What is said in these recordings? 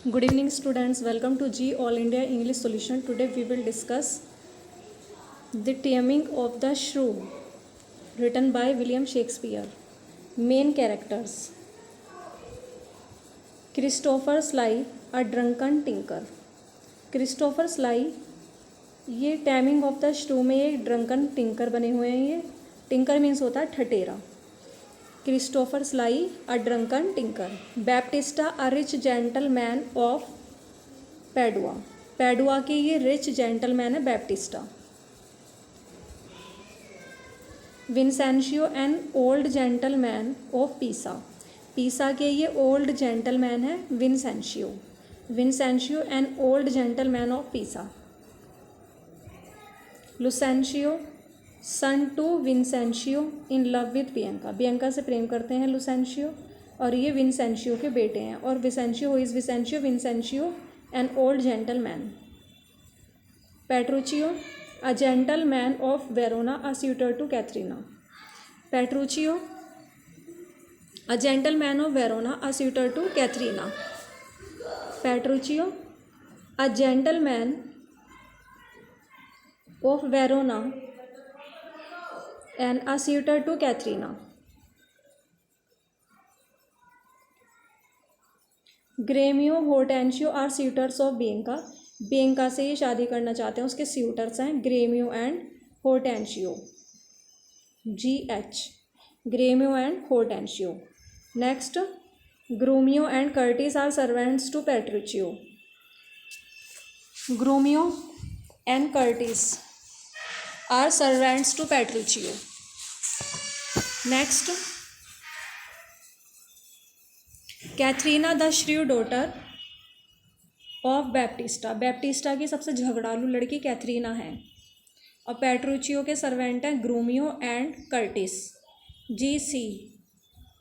Good evening, students. Welcome to G All India English Solution. Today we will discuss The Taming of the Shrew, written by William Shakespeare. Main characters: Christopher Sly, a drunken tinker. Christopher sly ये taming of the श्रू में एक drunken tinker बने हुए हैं। ये tinker means होता है ठटेरा। Christopher Sly a drunken tinker. Baptista a rich gentleman of Padua. Padua के ये रिच जेंटलमैन है Baptista. Vincentio an old gentleman of Pisa. Pisa के ये ओल्ड जेंटलमैन है Vincentio. Vincentio an old gentleman of Pisa. Lucentio son to Vincentio in love with Bianca. Bianca से प्रेम करते हैं लुसेंशियो और ये विंसेंशियो के बेटे हैं। और Vincentio is Vincentio Vincentio an old gentleman. Petruchio a gentleman of Verona a suitor to Katharina. Petruchio a gentleman of Verona a suitor to Katharina. Petruchio a gentleman of Verona and a suitor to Katharina. Gremio Hortensio are suitors of Bianca. Bianca से ये शादी करना चाहते हैं, उसके suitors हैं Gremio and Hortensio. GH Gremio and Hortensio. Next Grumio and Curtis are servants to पेट्रुचियो। ग्रूमियो and Curtis are servants to Petruchio. Next Katharina the shrew daughter of Baptista. Baptista की सबसे झगड़ालू लड़की कैथरीना है। और पेट्रुचियो के सर्वेंट हैं Grumio and Curtis. GC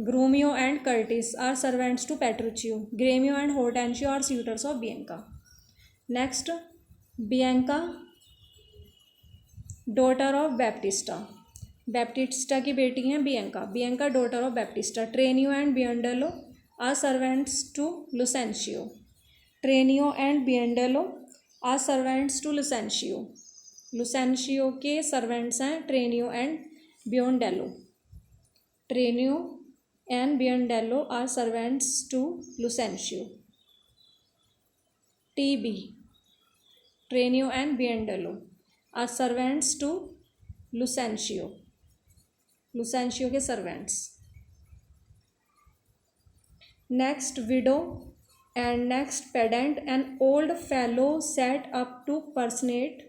Grumio and Curtis are servants to Petruchio. Gremio and Hortensio are suitors of Bianca. Next Bianca daughter of Baptista. Baptista की बेटी हैं Bianca. Bianca daughter of Baptista. Tranio and Biondello are servants to Lucentio. Tranio and Biondello are servants to Lucentio. Lucentio के servants हैं Tranio and Biondello. Tranio and Biondello are servants to Lucentio. TB Tranio and Biondello are servants to Lucentio. Lucentio के servants. Next widow and next pedant an old fellow set up to personate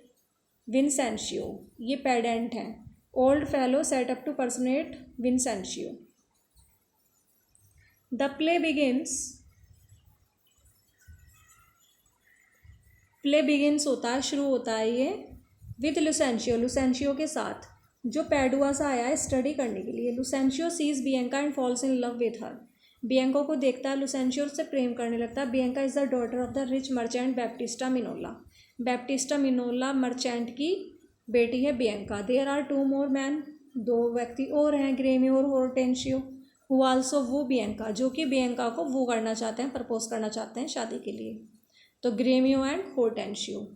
Vincentio. ये pedant हैं। Old fellow set up to personate Vincentio. The play begins. Play begins होता है, शुरू होता है ये with लुसेंशियो। Lucentio के साथ जो पैडुआ से आया है स्टडी करने के लिए। Lucentio sees Bianca and falls in love with her. Bianca को देखता है, लुसेंशियो से प्रेम करने लगता है। Bianca is the daughter of the rich merchant Baptista Minola. Baptista Minola merchant की बेटी है Bianca. There are 2 more man. 2 व्यक्ति और हैं ग्रेमियो और होर्टेंशियो। हु आल्सो वो बियंका, जो कि बियंका को वो करना चाहते हैं, प्रपोज करना चाहते हैं शादी के लिए। तो Gremio and Hortensio.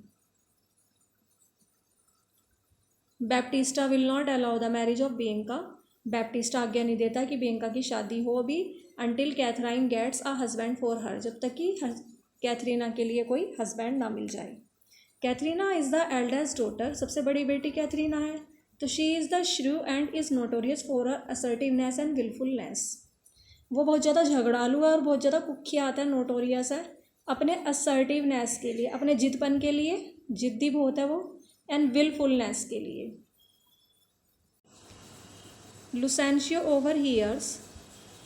Baptista will not allow the marriage of Bianca. Baptista आज्ञा नहीं देता कि बियंका की शादी हो अभी। Until Katharine gets a husband for her, जब तक कि कैथरीना के लिए कोई हस्बैंड ना मिल जाए। Katharina is the eldest daughter. सबसे बड़ी बेटी कैथरीना है। तो she is the shrew and is notorious for her assertiveness and willfulness. वो बहुत ज़्यादा झगड़ालू है और बहुत ज़्यादा कुख्यात है, नोटोरियस है अपने असर्टिवनेस के लिए, अपने जिदपन के लिए। जिद्दी बहुत है वो। एंड विलफुलनेस के लिए। लुसेंशियो ओवर हियर्स।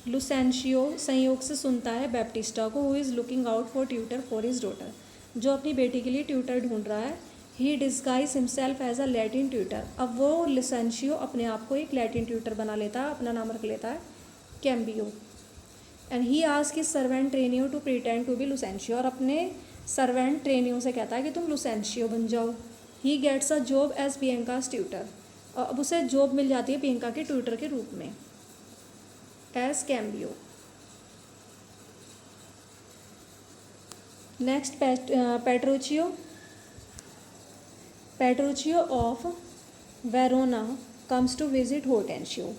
लुसेंशियो संयोग से सुनता है बैप्टिस्टा को, who is looking out for tutor for his daughter, जो अपनी बेटी के लिए ट्यूटर ढूंढ रहा है। He disguise himself as a Latin tutor. अब वो लुसेंशियो अपने आप को एक लैटिन ट्यूटर बना लेता है, अपना नाम रख लेता है Cambio. And he ask his servant Tranio to pretend to be Lucentio. और अपने सर्वेंट ट्रेनियो से कहता है कि तुम लुसेंशियो बन जाओ। He gets a job as Bianca's tutor. अब उसे जॉब मिल जाती है बियंका के ट्यूटर के रूप में as Cambio. Next Petruchio of Verona comes to visit Hortensio.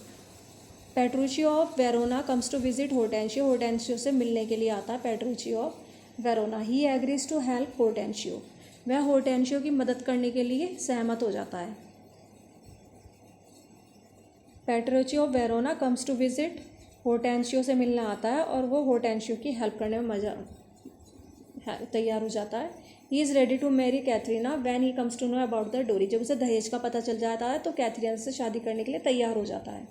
Petruchio of Verona comes to visit Hortensio. Hortensio से मिलने के लिए आता है Petruchio of Verona. He agrees to help Hortensio. वह Hortensio की मदद करने के लिए सहमत हो जाता है. Petruchio of Verona comes to visit Hortensio से मिलना आता है और वो Hortensio की हेल्प करने में तैयार हो जाता है. He is ready to marry Katharina when he comes to know about the dowry. जब उसे दहेज का पता चल जाता है तो कैथरीना से शादी करने के लिए तैयार हो जाता है.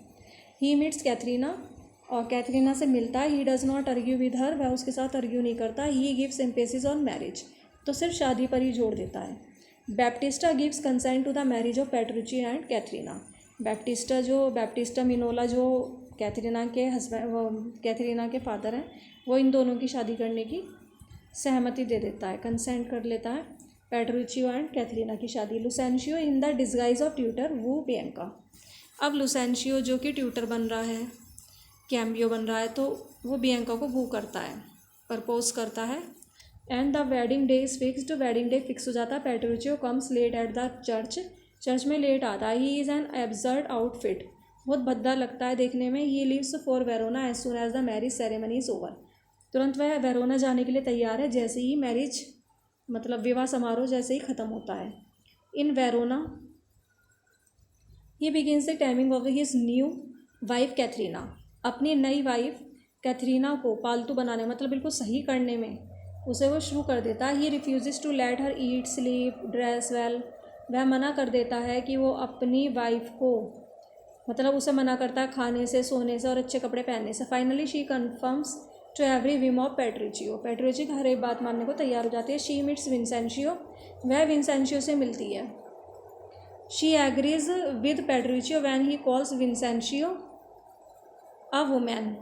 ही मीट्स कैथरीना और कैथरीना से मिलता है. He does not argue with her. वह उसके साथ अर्ग्यू नहीं करता. He gives emphasis on marriage. तो सिर्फ शादी पर ही जोर देता है. Baptista gives consent to the marriage of Petruchio and Katharina. Baptista Minola जो कैथरीना के फादर हैं, वो इन दोनों की शादी करने की सहमति दे देता है, कंसेंट कर लेता है पेट्रुचियो एंड कैथरीना की शादी. Lucentio in the disguise of tutor woo Bianca. अब लुसेंशियो जो कि ट्यूटर बन रहा है, कैम्बियो बन रहा है, तो वो बियंका को वू करता है, प्रपोज करता है. And the wedding day is fixed. Wedding day fix हो जाता है. Petruchio comes late at the church में लेट आता है. He is an absurd outfit. बहुत भद्दा लगता है देखने में. He leaves for Verona as soon as the marriage ceremony is over. तुरंत वह वेरोना जाने के लिए तैयार है जैसे ही मैरिज मतलब विवाह समारोह जैसे ही ख़त्म होता है. In Verona he begins the taming of his new wife Katharina. अपनी नई वाइफ कैथरीना को पालतू बनाने मतलब बिल्कुल सही करने में उसे वो शुरू कर देता है. He refuses to let her eat sleep dress well. वह मना कर देता है कि वो अपनी वाइफ को मतलब उसे मना करता है खाने से, सोने से और अच्छे कपड़े पहनने से. Finally she conforms to every whim of Petruchio. Petruchio की हर एक बात मानने को तैयार हो जाती है. She meets Vincentio. वह विंसेंशियो से मिलती है. She agrees with Petruchio when he calls Vincentio a woman.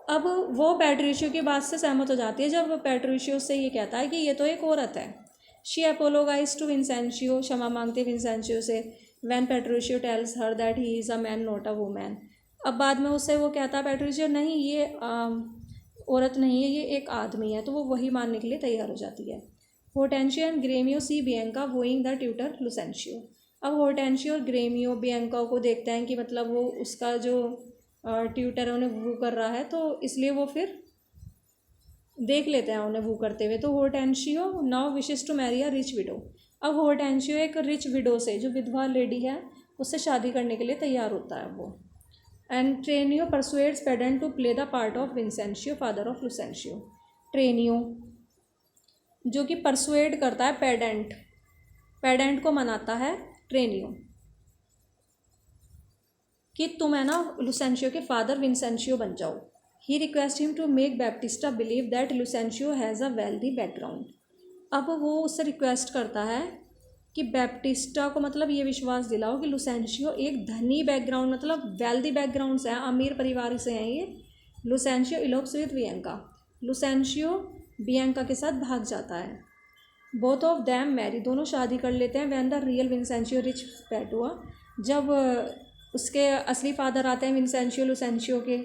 अब वो पेट्रुचियो की बात से सहमत हो जाती है जब पेट्रुचियो से ये कहता है कि ये तो एक औरत है. She apologize to Vincentio. क्षमा मांगती है विंसेंशियो से. When Petruchio tells her that he is a man not a woman. अब बाद में उससे वो कहता है पेट्रुचियो नहीं ये औरत नहीं है, ये एक आदमी है. तो वो वही मानने के लिए तैयार हो जाती है. Hortensio and Gremio see Bianca wooing the tutor Lucentio. अब होर्टेंशियो और ग्रेमियो बियंका को देखते हैं कि मतलब वो उसका जो ट्यूटर है उन्हें वू कर रहा है, तो इसलिए वो फिर देख लेते हैं उन्हें वू करते हुए. तो Hortensio now wishes to marry a rich widow. अब होर्टेंशियो एक रिच विडो से जो विधवा लेडी है उससे शादी करने के लिए तैयार होता है वो. And Tranio persuades pedant to play the part of Vincentio father of Lucentio. Tranio जो कि परसुएड करता है पेडेंट को मनाता है ट्रेनियो कि तुम है ना लुसेंशियो के फादर विंसेंशियो बन जाओ. He request him to make Baptista believe that Lucentio has a wealthy background. अब वो उससे रिक्वेस्ट करता है कि बैप्टिस्टा को मतलब ये विश्वास दिलाओ कि लुसेंशियो एक धनी बैकग्राउंड मतलब वेल्दी बैकग्राउंड से है, अमीर परिवार से हैं ये. लुसेंशियो इलोप्स विद बियंका. लुसेंशियो बियंका के साथ भाग जाता है. Both of them marry. दोनों शादी कर लेते हैं. When the real Vincentio reach Padua. जब उसके असली फादर आते हैं विंसेंशियो लुसेंशियो के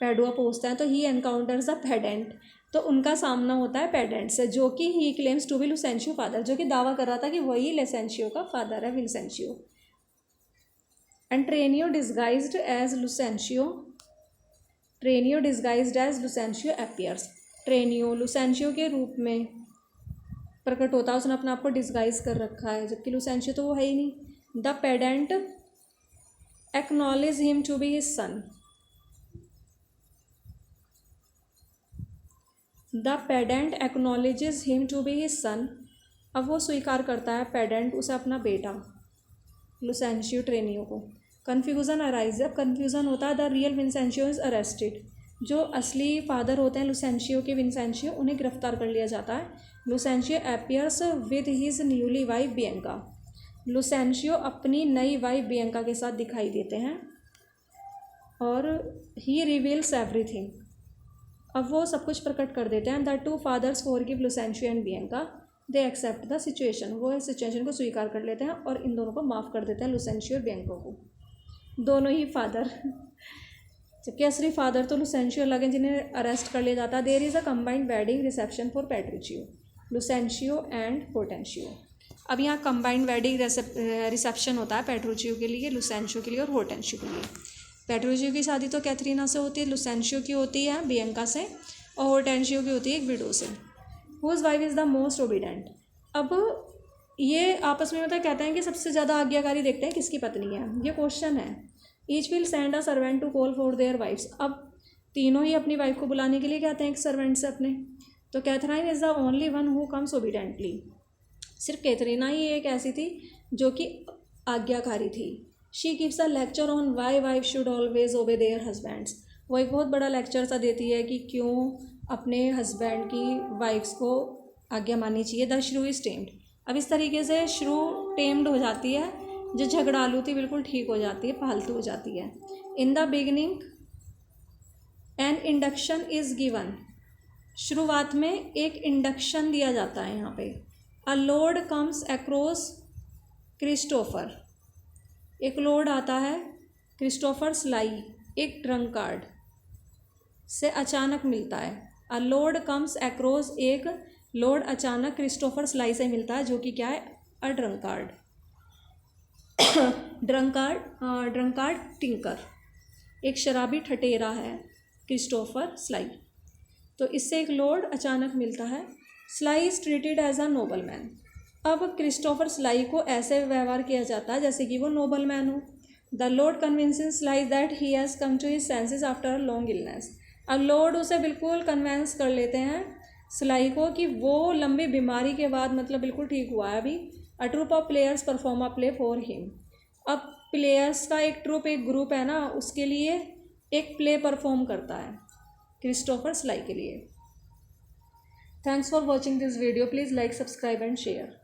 पैडुआ पहुँचते हैं तो ही एनकाउंटर्स द पेडेंट. तो उनका सामना होता है पेडेंट से जो कि he claims to be Lucentio father, जो कि दावा कर रहा था कि वही लुसेंशियो का फादर है Vincentio. And Tranio disguised as Lucentio appears. Tranio Lucentio के रूप में प्रकट होता है. उसने अपने आप को डिस्गाइज कर रखा है जबकि लुसेंशियो तो वो है ही नहीं. The pedant acknowledge him to be his son. The pedant acknowledges him to be his son. अब वो स्वीकार करता है पेडेंट उसे अपना बेटा लुसेंशियो ट्रेनियो को. Confusion arise. अब कन्फ्यूज़न होता है. The real Vincentio is arrested. जो असली फादर होते हैं लुसेंशियो के विंसेंशियो उन्हें गिरफ्तार कर लिया जाता है. Lucentio appears with his newly wife Bianca. Lucentio अपनी नई वाइफ बियंका के साथ दिखाई देते हैं और ही रिवील्स एवरीथिंग. अब वो सब कुछ प्रकट कर देते हैं. The two fathers forgive Lucentio and Bianca. They accept the situation. वो इस सिचुएशन को स्वीकार कर लेते हैं और इन दोनों को माफ़ कर देते हैं लुसेंशियो और बियंका को. दोनों ही फादर जबकि असली फादर तो लुसेंशियो लगे जिन्हें अरेस्ट कर लिया जाता है. There is a combined wedding reception for Petruchio. Lucentio and Hortensio. अब यहाँ कंबाइंड वेडिंग रिसेप्शन होता है पेट्रोचियो के लिए, लुसेंशियो के लिए और होर्टेंशियो के लिए। पेट्रोचियो की शादी तो कैथरीना से होती है, लुसेंशियो की होती है बियंका से, और होर्टेंशियो की होती है एक विडो से। Whose wife is the most obedient. अब ये आपस में मतलब कहते हैं कि सबसे ज़्यादा आज्ञाकारी देखते हैं किसकी पत्नी है, ये क्वेश्चन है। Each will send a servant to call for their wives. अब तीनों ही अपनी वाइफ को बुलाने के लिए कहते हैं एक सर्वेंट से अपने। तो Katharine is the only one who comes obediently. सिर्फ कैथरीना ही एक ऐसी थी जो कि आज्ञाकारी थी। She gives a lecture on why wife should always obey their husbands. वो एक बहुत बड़ा लेक्चर सा देती है कि क्यों अपने हस्बैंड की वाइफ्स को आज्ञा माननी चाहिए। द श्रू इज टेम्ड। अब इस तरीके से श्रू टेम्ड हो जाती है, जो झगड़ालू थी बिल्कुल ठीक हो जाती है, पालतू हो जाती है। In the beginning N induction is given. शुरुआत में एक इंडक्शन दिया जाता है यहाँ पे। A load comes across Christopher. एक लोड आता है क्रिस्टोफर स्लाई, एक ड्रंकार्ड से अचानक मिलता है। अ लोड कम्स अक्रॉस, एक लोड अचानक क्रिस्टोफर स्लाई से मिलता है, जो कि क्या है, अ ड्रंकार्ड। ड्रंकार्ड टिंकर, एक शराबी ठटेरा है क्रिस्टोफर स्लाई। तो इससे एक लोड अचानक मिलता है। Sly is treated as a noble man. अब क्रिस्टोफर स्लाई को ऐसे व्यवहार किया जाता है जैसे कि वो नोबल मैन हो। The lord convinces Sly that he has come to his senses after a long illness. अब लॉर्ड उसे बिल्कुल कन्वेंस कर लेते हैं स्लाई को कि वो लंबी बीमारी के बाद मतलब बिल्कुल ठीक हुआ है अभी। A troupe of players perform a play for him. अब प्लेयर्स का एक ट्रूप, एक ग्रुप है ना, उसके लिए एक प्ले परफॉर्म करता है क्रिस्टोफर स्लाई के लिए। Thanks for watching this video. Please like, subscribe and share.